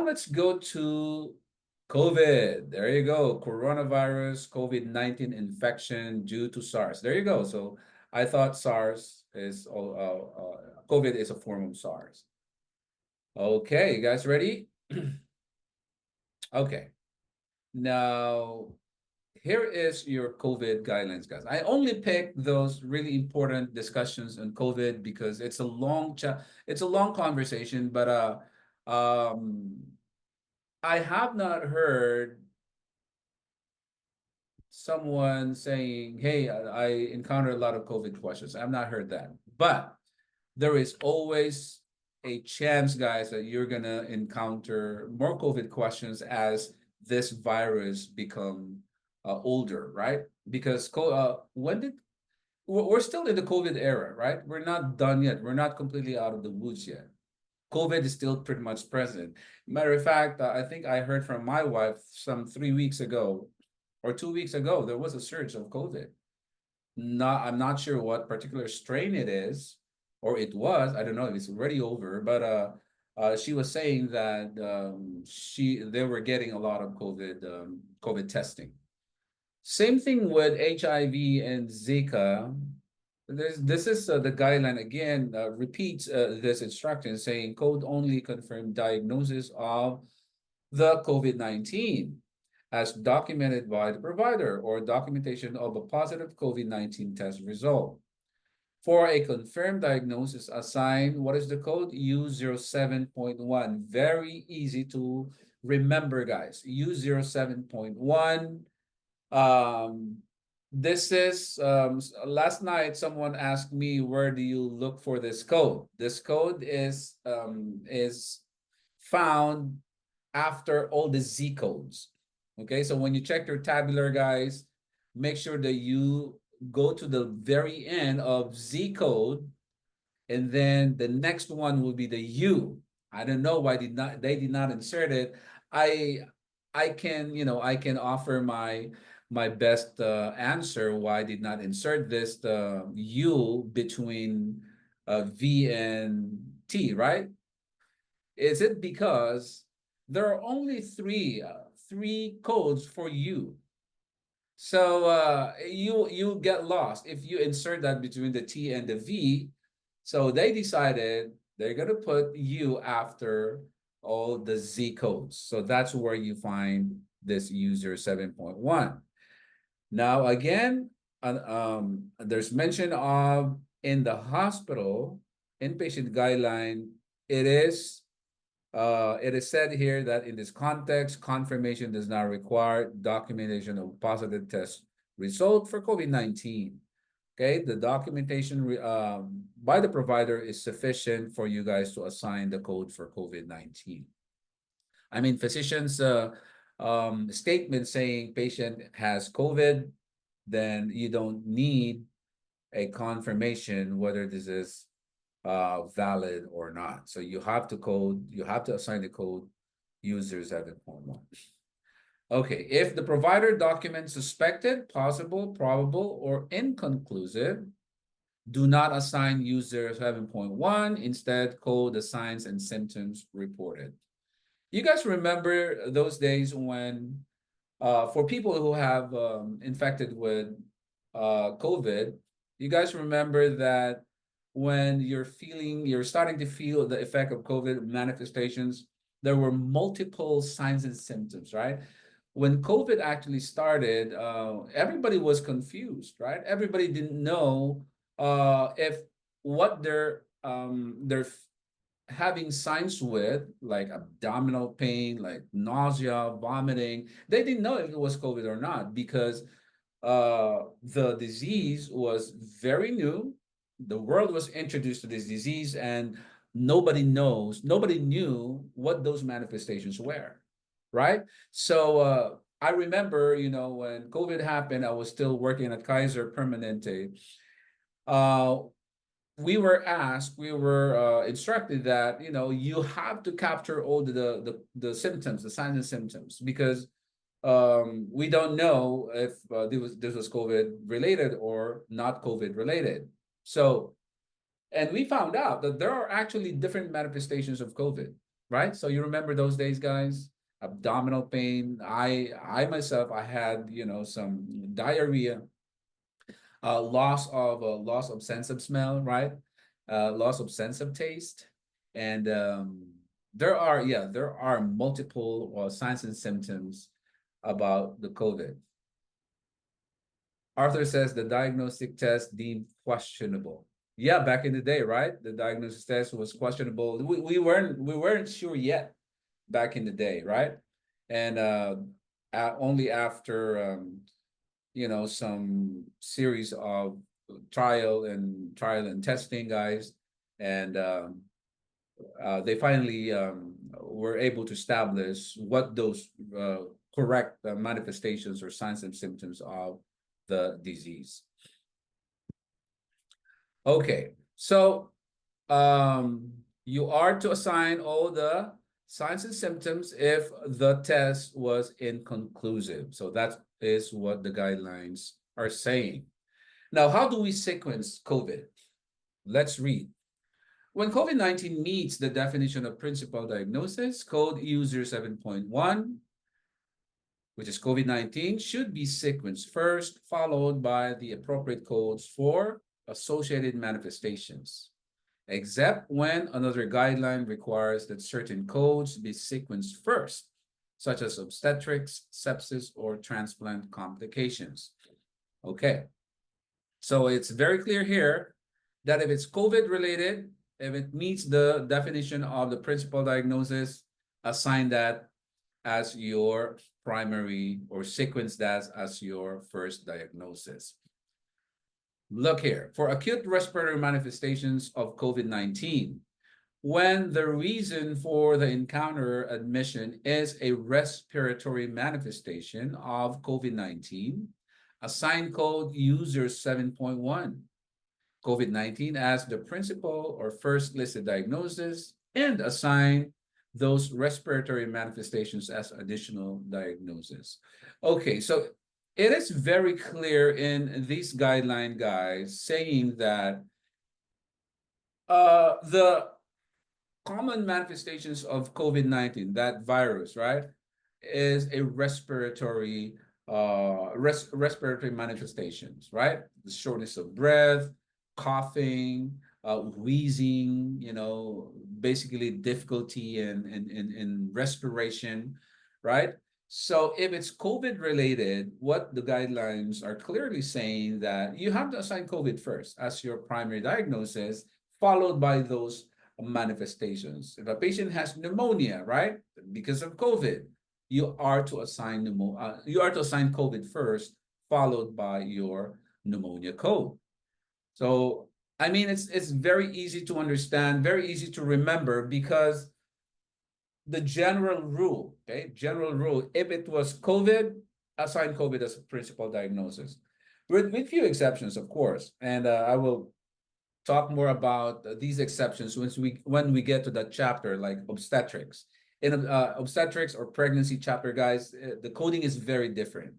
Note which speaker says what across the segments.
Speaker 1: let's go to COVID. There you go. Coronavirus, COVID-19 infection due to SARS. There you go. So I thought SARS is, COVID is a form of SARS. Okay, you guys ready? Okay. Now, here is your COVID guidelines, guys. I only picked those really important discussions on COVID because it's a long conversation, but um I have not heard someone saying, "Hey, I encountered a lot of COVID questions." I've not heard that. But there is always a chance, guys, that you're gonna encounter more COVID questions as this virus become older, right? Because when did we're still in the COVID era, right? We're not done yet. We're not completely out of the woods yet. COVID is still pretty much present. Matter of fact, I think I heard from my wife some 3 weeks ago or 2 weeks ago, there was a surge of COVID. I'm not sure what particular strain it is, or it was. I don't know if it's already over, but she was saying that they were getting a lot of COVID testing. Same thing with HIV and Zika. This is the guideline again, repeats this instruction saying code only confirm diagnosis of the COVID-19 as documented by the provider or documentation of a positive COVID-19 test result. For a confirmed diagnosis, assign what is the code? U07.1. Very easy to remember, guys. U07.1. Um, this is last night someone asked me where do you look for this code? This code is found after all the Z codes. Okay, so when you check your tabular, guys, make sure that you go to the very end of Z code, and then the next one will be the U. I don't know why they did not insert it. I I can, I can offer my best answer why I did not insert this U between V and T, right? Is it because there are only three codes for U? So you get lost if you insert that between the T and the V. So they decided they're gonna put U after all the Z codes. So that's where you find this user 7.1. Now again, there's mention of in the hospital inpatient guideline. It is said here that in this context, confirmation does not require documentation of positive test result for COVID-19. Okay, the documentation by the provider is sufficient for you guys to assign the code for COVID-19. I mean, physicians' statement saying patient has COVID, then you don't need a confirmation whether this is valid or not. So you have to assign the code user 7.1. Okay, if the provider documents suspected, possible, probable, or inconclusive, do not assign user 7.1. Instead, code the signs and symptoms reported. You guys remember those days when, for people who have infected with COVID, you guys remember that when you're starting to feel the effect of COVID manifestations, there were multiple signs and symptoms, right? When COVID actually started, everybody was confused, right? Everybody didn't know if what they're having signs with, like abdominal pain, like nausea, vomiting. They didn't know if it was COVID or not because the disease was very new. The world was introduced to this disease, and nobody knew what those manifestations were, right? So I remember, when COVID happened, I was still working at Kaiser Permanente. Uh, we were instructed that you have to capture all the symptoms, the signs and symptoms, because we don't know if this was COVID related or not COVID related. So, and we found out that there are actually different manifestations of COVID. right? So you remember those days, guys? Abdominal pain. I myself, I had, some diarrhea, loss of sense of smell, right? Loss of sense of taste, and there are multiple signs and symptoms about the COVID. Arthur says the diagnostic test deemed questionable. Yeah, back in the day, right? The diagnosis test was questionable. We weren't sure yet back in the day, right? And only after some series of trial and testing, guys, and they finally were able to establish what those correct manifestations or signs and symptoms of the disease. Okay, so you are to assign all the signs and symptoms if the test was inconclusive. So that is what the guidelines are saying. Now, how do we sequence COVID? Let's read. When COVID-19 meets the definition of principal diagnosis, code user 7.1, which is COVID-19, should be sequenced first, followed by the appropriate codes for associated manifestations, except when another guideline requires that certain codes be sequenced first, such as obstetrics, sepsis, or transplant complications. Okay, so it's very clear here that if it's COVID related, if it meets the definition of the principal diagnosis, assign that as your primary or sequence that as your first diagnosis. Look here, for acute respiratory manifestations of COVID-19, when the reason for the encounter admission is a respiratory manifestation of COVID-19, assign code user 7.1, COVID-19 as the principal or first listed diagnosis, and assign those respiratory manifestations as additional diagnosis. Okay, so it is very clear in these guideline, guys, saying that the common manifestations of COVID-19, that virus, right, is a respiratory manifestations, right? The shortness of breath, coughing, wheezing, basically difficulty in respiration, right? So if it's COVID related, what the guidelines are clearly saying that you have to assign COVID first as your primary diagnosis, followed by those manifestations. If a patient has pneumonia, right, because of COVID, you are to assign COVID first, followed by your pneumonia code. So I mean, it's very easy to understand, very easy to remember, because the general rule, okay, if it was COVID, assign COVID as a principal diagnosis, with few exceptions, of course, and I will talk more about these exceptions when we get to that chapter, like obstetrics. In obstetrics or pregnancy chapter, guys, the coding is very different.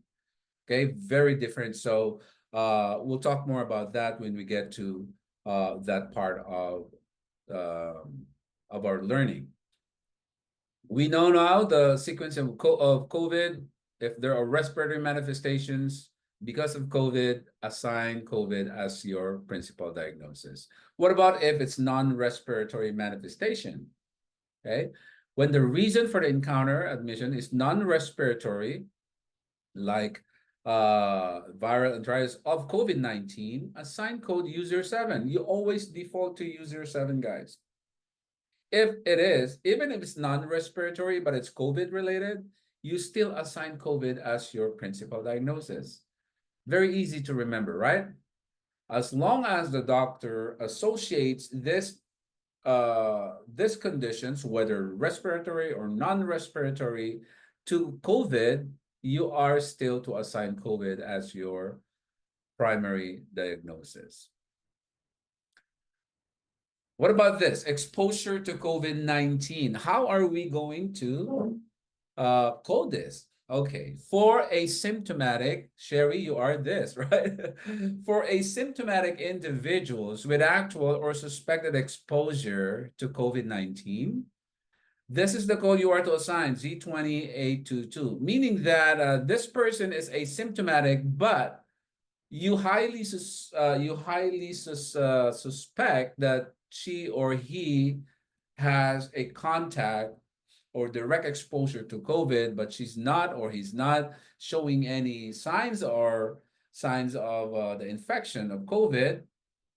Speaker 1: Okay, very different. So we'll talk more about that when we get to that part of our learning. We know now the sequence of COVID. If there are respiratory manifestations because of COVID, assign COVID as your principal diagnosis. What about if it's non-respiratory manifestation? Okay, when the reason for the encounter admission is non-respiratory, like viral enteritis of COVID-19, assign code user 7. You always default to user 7, guys. If it is, even if it's non-respiratory, but it's COVID related, you still assign COVID as your principal diagnosis. Very easy to remember, right? As long as the doctor associates this conditions, whether respiratory or non-respiratory, to COVID, you are still to assign COVID as your primary diagnosis. What about this? Exposure to COVID-19. How are we going to code this? Okay, for asymptomatic, Sherry, you are this, right? For asymptomatic individuals with actual or suspected exposure to COVID-19, This is the code you are to assign, Z2822, meaning that this person is asymptomatic, but you highly suspect that she or he has a contact or direct exposure to COVID, but she's not or he's not showing any signs or signs of the infection of COVID.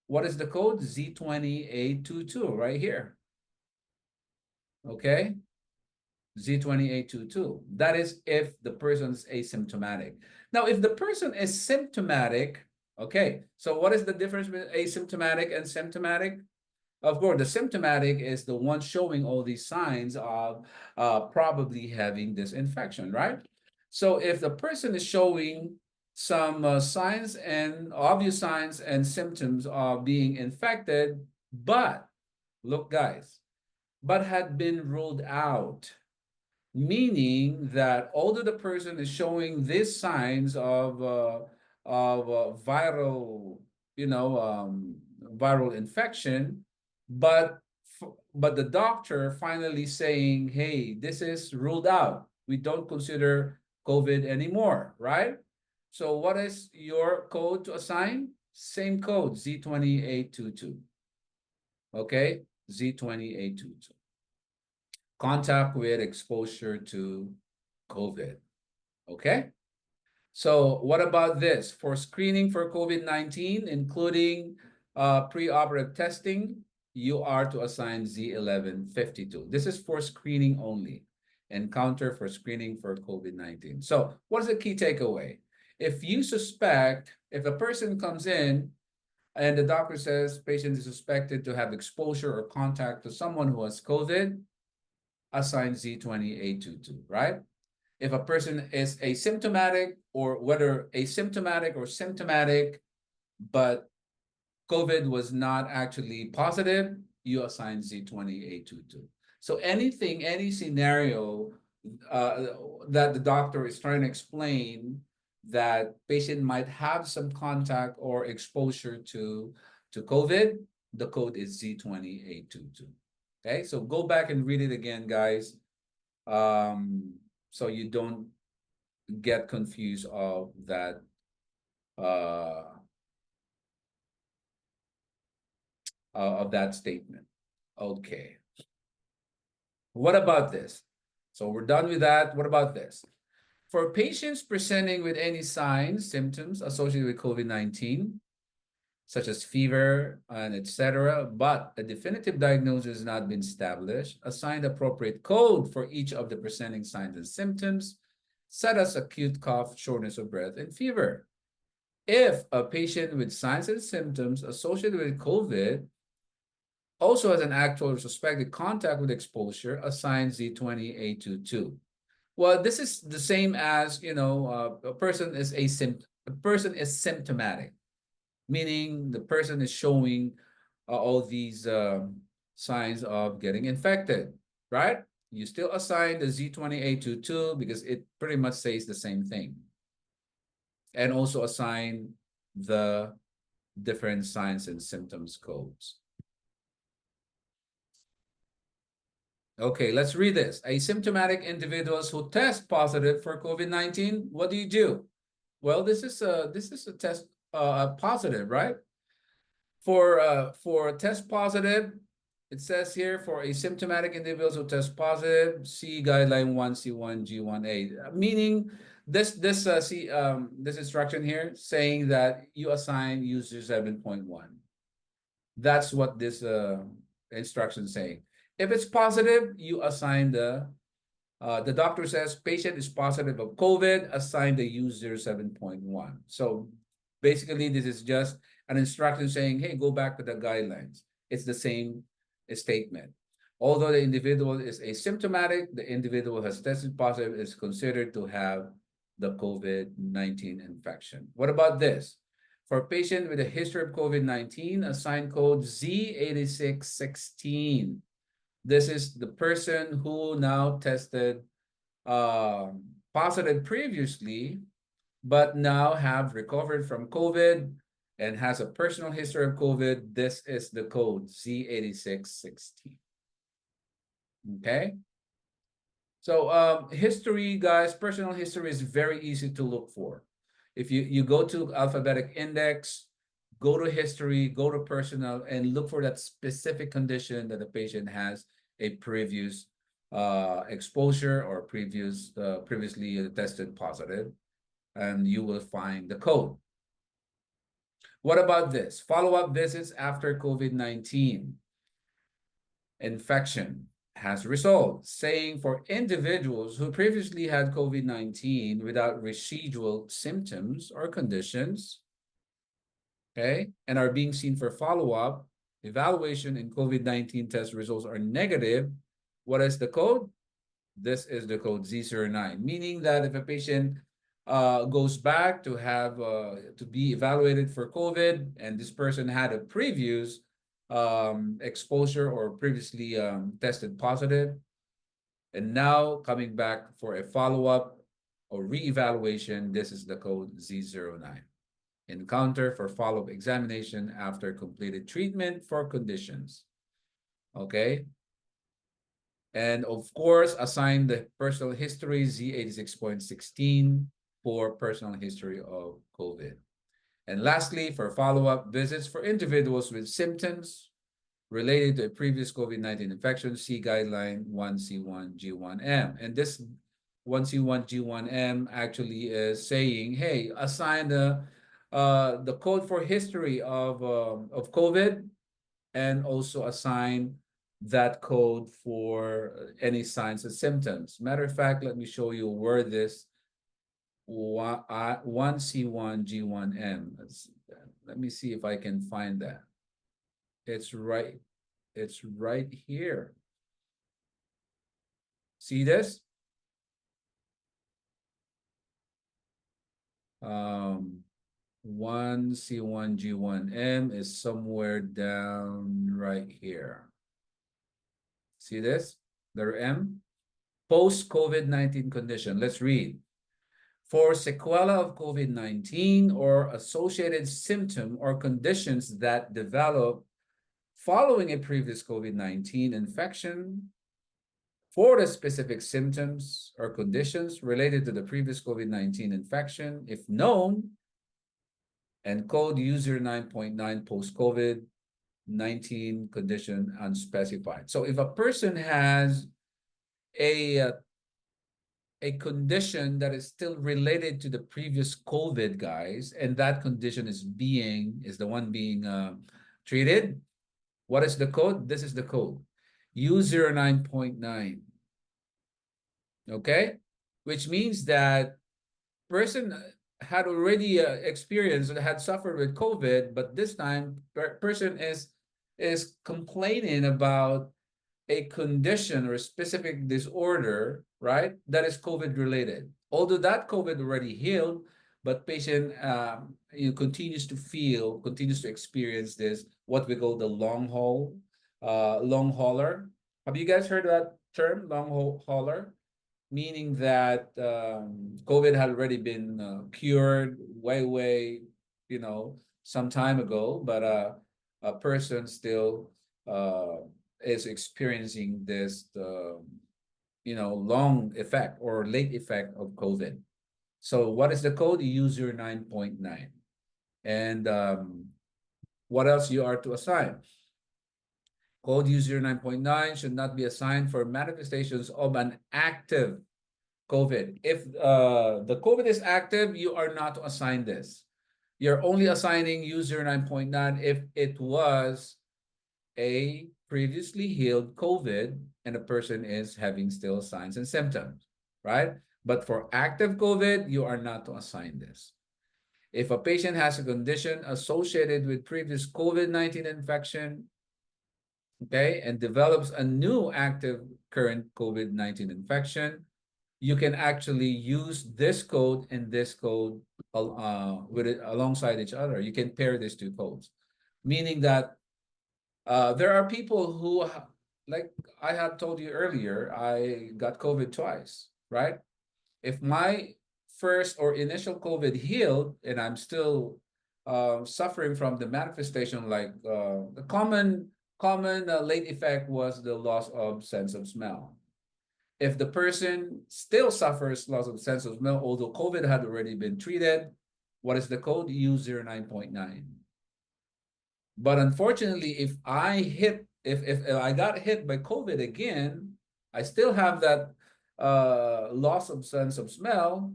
Speaker 1: What is the code? Z2822 right here. Okay. Z2822. That is if the person's asymptomatic. Now, if the person is symptomatic, okay, so what is the difference between asymptomatic and symptomatic? Of course, the symptomatic is the one showing all these signs of probably having this infection, right? So if the person is showing some signs and obvious signs and symptoms of being infected, but look, guys, but had been ruled out, meaning that although the person is showing these signs of viral, viral infection, but but the doctor finally saying, "Hey, this is ruled out. We don't consider COVID anymore," right? So what is your code to assign? Same code, Z2822. Okay, Z2822. Contact with exposure to COVID. Okay? So what about this? For screening for COVID-19, including preoperative testing, you are to assign Z1152. This is for screening only. Encounter for screening for COVID-19. So what is the key takeaway? If you suspect, if a person comes in and the doctor says patient is suspected to have exposure or contact to someone who has COVID, assign Z2822, right? If a person is asymptomatic or whether asymptomatic or symptomatic, but COVID was not actually positive, you assign Z2822. So anything, any scenario uh, that the doctor is trying to explain that patient might have some contact or exposure to COVID, the code is Z2822. Okay, so go back and read it again, guys, so you don't get confused uh, of that statement. Okay. What about this? So we're done with that. What about this? For patients presenting with any signs, symptoms associated with COVID-19, such as fever and etc., but a definitive diagnosis has not been established, assign the appropriate code for each of the presenting signs and symptoms, such as acute cough, shortness of breath, and fever. If a patient with signs and symptoms associated with COVID also has an actual or suspected contact with exposure, assign Z2822. Well, this is the same as, a person is symptomatic, meaning the person is showing all these signs of getting infected, right? You still assign the Z2822 because it pretty much says the same thing. And also assign the different signs and symptoms codes. Okay, let's read this. Asymptomatic individuals who test positive for COVID-19, what do you do? Well, this is a test positive, right? For test positive, it says here for asymptomatic individuals who test positive, see guideline 1C1 G1A, meaning this instruction here saying that you assign user 7.1. That's what this instruction is saying. If it's positive, you assign the doctor says patient is positive of COVID, assign the user 7.1. So basically, this is just an instruction saying, hey, go back to the guidelines. It's the same statement. Although the individual is asymptomatic, the individual has tested positive is considered to have the COVID-19 infection. What about this? For a patient with a history of COVID-19, assign code Z8616. This is the person who now tested positive previously, but now have recovered from COVID and has a personal history of COVID. This is the code Z8616. Okay? So history, guys, personal history is very easy to look for. If you go to alphabetic index, go to history, go to personal, and look for that specific condition that the patient has a previous exposure or previously tested positive, and you will find the code. What about this? Follow-up visits after COVID-19 infection has resolved, saying for individuals who previously had COVID-19 without residual symptoms or conditions, okay, and are being seen for follow-up, evaluation and COVID-19 test results are negative. What is the code? This is the code Z09, meaning that if a patient goes back to have to be evaluated for COVID, and this person had a previous exposure or previously tested positive, and now coming back for a follow-up or re-evaluation, this is the code Z09. Encounter for follow-up examination after completed treatment for conditions. Okay. And of course, assign the personal history Z86.16 for personal history of COVID. And lastly, for follow-up visits for individuals with symptoms related to a previous COVID-19 infection, see guideline 1C1G1M. And this 1C1G1M actually is saying, hey, assign the code for history of COVID, and also assign that code for any signs and symptoms. Matter of fact, let me show you where this 1C1G1M. Let me see if I can find that. It's right here. See this? 1C1G1M is somewhere down right here. See this? Letter M. Post-COVID-19 condition. Let's read. For sequela of COVID-19 or associated symptom or conditions that develop following a previous COVID-19 infection, for the specific symptoms or conditions related to the previous COVID-19 infection, if known, and code user 9.9 post-COVID-19 condition unspecified. So if a person has a condition that is still related to the previous COVID, guys, and that condition is the one being treated, what is the code? This is the code. U09.9. Okay? Which means that person had already experienced and had suffered with COVID, but this time person is complaining about a condition or a specific disorder, right? That is COVID related. Although that COVID already healed, but patient continues to experience this, what we call the long hauler. Have you guys heard that term, long hauler? Meaning that COVID had already been cured way, some time ago, but a person still is experiencing this, long effect or late effect of COVID. So what is the code? User 9.9. And what else you are to assign? Code user 9.9 should not be assigned for manifestations of an active COVID. If the COVID is active, you are not to assign this. You're only assigning user 9.9 if it was a previously healed COVID and the person is having still signs and symptoms, right? But for active COVID, you are not to assign this. If a patient has a condition associated with previous COVID-19 infection, okay, and develops a new active current COVID-19 infection, you can actually use this code and this code with it alongside each other. You can pair these two codes, meaning that there are people who, like I have told you earlier, I got COVID twice, right? If my first or initial COVID healed and I'm still suffering from the manifestation, like the common late effect was the loss of sense of smell. If the person still suffers loss of sense of smell, although COVID had already been treated, what is the code? U09.9. But unfortunately, if I got hit by COVID again, I still have that loss of sense of smell.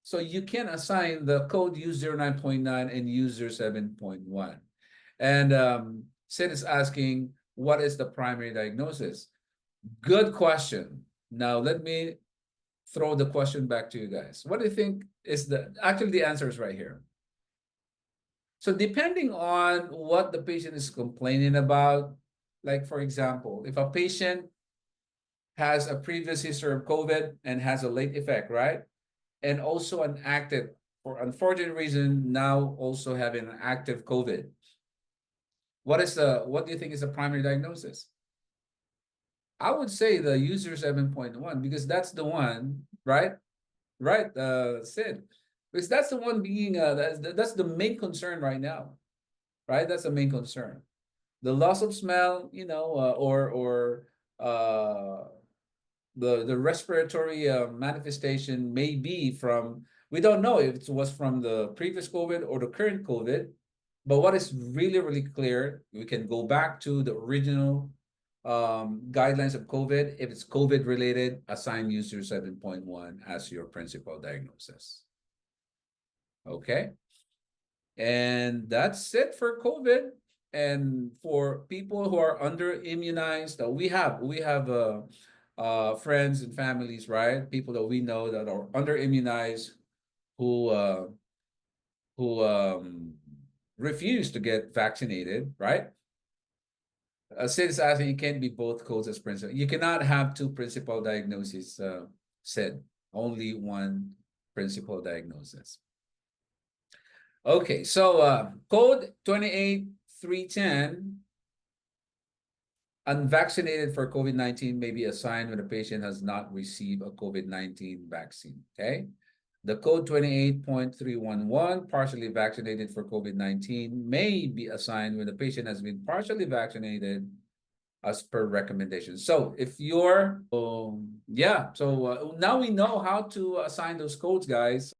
Speaker 1: So you can assign the code U09.9 and U07.1. And Sid is asking, what is the primary diagnosis? Good question. Now let me throw the question back to you guys. What do you think is actually the answer is right here. So depending on what the patient is complaining about, like for example, if a patient has a previous history of COVID and has a late effect, right? And also an active, for unfortunate reason, now also having an active COVID. What do you think is the primary diagnosis? I would say the user 7.1 because that's the one, right? Right, Sid. Because that's the one being that's the main concern right now, right? That's the main concern. The loss of smell, or the respiratory manifestation may be from, we don't know if it was from the previous COVID or the current COVID, but what is really, really clear, we can go back to the original guidelines of COVID. If it's COVID related, assign user 7.1 as your principal diagnosis. Okay. And that's it for COVID. And for people who are under immunized, we have friends and families, right? People that we know that are under immunized who refuse to get vaccinated, right? Sid is asking, you can't be both codes as principal. You cannot have two principal diagnoses, Sid. Only one principal diagnosis. Okay, so code 28310, unvaccinated for COVID-19 may be assigned when a patient has not received a COVID-19 vaccine, okay? The code 28.311, partially vaccinated for COVID-19, may be assigned when the patient has been partially vaccinated as per recommendation. So if you're, now we know how to assign those codes, guys.